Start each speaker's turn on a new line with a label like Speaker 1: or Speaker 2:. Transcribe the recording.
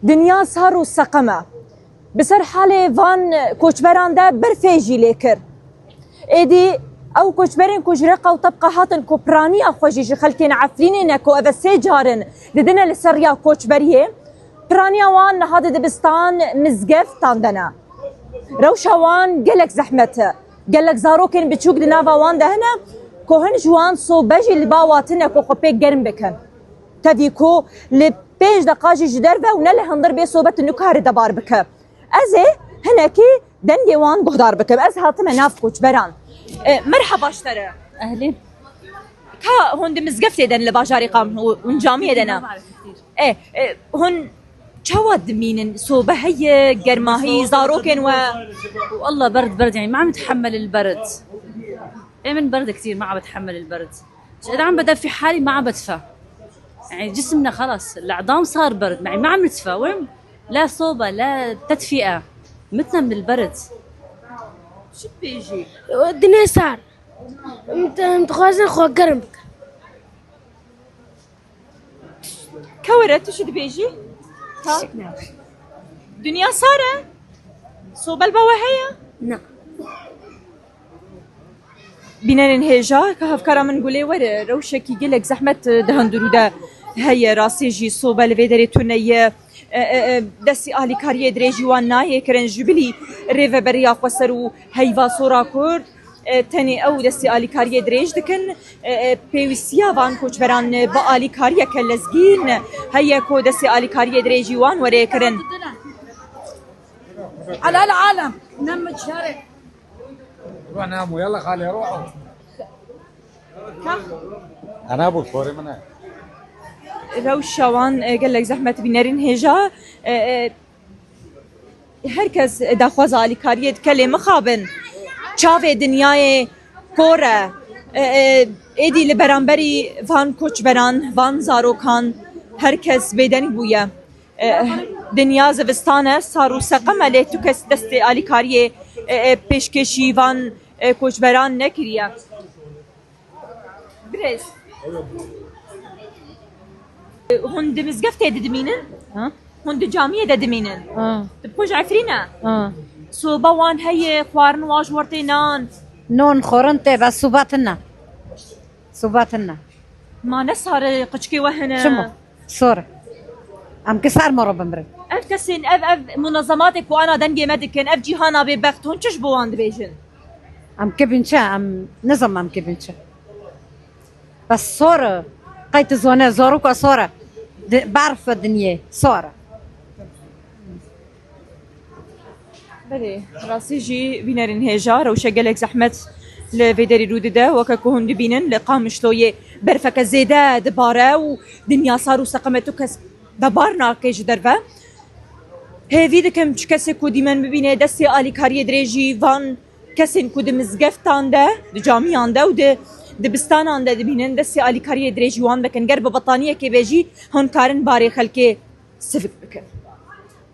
Speaker 1: دنیا سار و سقمه بسر حال وان کوچبران ده برفیجی لیکر ایدی او کوچبرین کوچرق و طبقه هاتن کوپرانی اخوجی خلکین عفرین نکو او سه جارن لدنا لسریا کوچبریه پرانی وان هاد دبستان مزگف تاندنا روشوان گلک زحمته گلک زاروکن بچوک دناوا وان دهنا کوهن جوان صوبجی لباواتنا کو خپیک گرم بکن تدیکو لبیج دقاجی جدر و نله هندر بی صوبت نکار دبار بکه ازه هناكي دنگی وان گهدار بکم از هاتم ناف کوچبران مرحبا اشتره
Speaker 2: اهلين
Speaker 1: كا هون مزقفت دن لباجاري قام ونجامي دنا هون شواد مين صوبه هي قرماهي زاروكن
Speaker 2: والله برد يعني ما عم بتحمل البرد. من برد كثير ما عم بتحمل البرد. اذا عم بدفي حالي ما عم بدفى. يعني جسمنا خلص العظام صار برد يعني ما عم ندفى وين لا صوبه لا تدفئه متنا من البرد.
Speaker 1: شو بيجي؟
Speaker 3: الدنيا صار متخوزن خو قرمك
Speaker 1: كورت شو بيجي؟ دنيا صار صوب البواهية؟
Speaker 3: نعم
Speaker 1: بينا ننهجا كهف كرام نقولي ور روشكي قلك زحمة دهندرو ده هي راسي جي صوب الفيدري تونية دسي آلي كاريه دريجي وان نايه كرن جبلي ريفا بريا قصرو هيفا صورا كورد تاني او دسي آلي كاريه دريج دكن بيوسيا وان كوچبران با آلي كاريه كاللزگين هيا كو دسي آلي كاريه دريجي وان وري كرن
Speaker 3: على العالم نم الشارع
Speaker 4: روح ناموا يلا خالي روحوا انا ابو الفوري منه
Speaker 1: روشوان قال لك زحمة بنارين هجا هركز داخواز آلي كاريه تكلم مخابن چاوه دنیای کوره ایدی لبرانبری وان کوچبران وان زاروکان هرکس بیدنی بویه دنیا زوستانه سارو سقمه لی تو کس دست آلی کاریه پیشکشی وان کوچبران نکریه برز هند مزگفته ددمینن هند جامعه ددمینن تبقوش عفرینه صوبه وان هي خوارن واج ورتينان
Speaker 5: نون خورنتي بس صوباتنا
Speaker 1: ما نسهر قشكي وهنا
Speaker 5: شمو صورة ام كسر مرة بمرن
Speaker 1: اف كسين اف منظماتك وانا دنجي مدكن اف جيهانا ببخت هون تش بوان دبيجن
Speaker 5: ام كبنشا ام نظم ام كبنشا بس صورة قيت زونه زوروك صورة بعرف الدنيا صورة
Speaker 1: بله راسي جي بينارن هجا روشا قالك زحمت لفيدري رود ده وكاكو هون بينن لقام شلوية برفك زيادة دبارة ودنيا صاروا سقمتو كس دبارنا كيج درفة هذي دكم كسي كودي من ببينه دستي آلي كاريه دريجي وان كسين كود مزقفتان ده جامعان ده ود دبستانان ده دبينن دستي آلي كاريه دريجي وان بكن قرب بطانية كي بيجي هون كارن باري خلكي سفك بكن